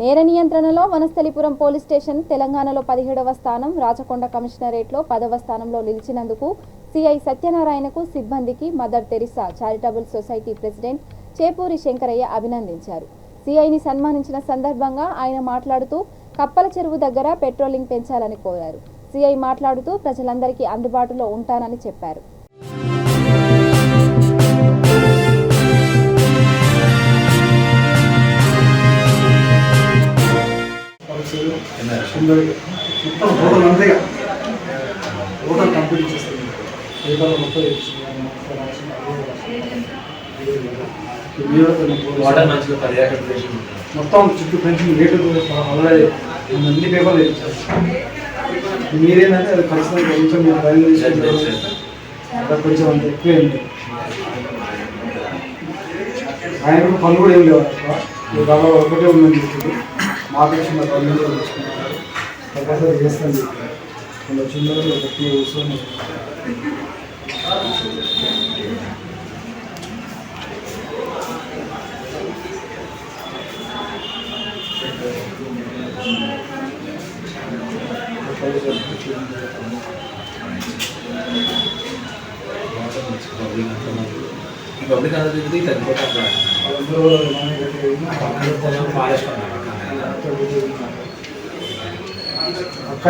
నేర నియంత్రణలో Vanasthalipuram police station తెలంగాణలో 17వ స్థానం, రాచకొండ కమిషనరేట్లో 10వ స్థానంలో నిలిచినందుకు సిఐ సత్యనారాయణకు సిబ్బందికి mother Teresa charitable society president Chepuri Shankaraiah అభినందించారు. సిఐని సన్మానించిన సందర్భంగా ఆయన మాట్లాడుతూ కప్పల చెరువు దగ్గర పెట్రోలింగ్ పెంచాలని కోరారు. సిఐ మాట్లాడుతూ ప్రజలందరికీ అందుబాటులో ఉంటానని చెప్పారు. మొత్తం టోటల్ అంతేగా టోటల్ కంప్లీట్ చేస్తుంది. పేపర్లో మొత్తం మొత్తం చుట్టూ పెన్షన్ రేటు ఆల్రెడీ అన్ని పేపర్లు వేయించారు. మీరేంటంటే అది ఖచ్చితంగా కొంచెం మీరు బయలు తీసుకుంటారు, కొంచెం అంత ఎక్కువైంది. ఆయన పనులు కూడా ఏం లేవు, బాగా ఒకటే ఉందని చెప్తుంది. మార్కెట్ పనులు కూడా తీసుకుంటున్నారు, తప్పనిసరి చేస్తాను. కొంత చిన్నది ఒకటి కూర్చొని పబ్లిక్ అందరికీ అక్క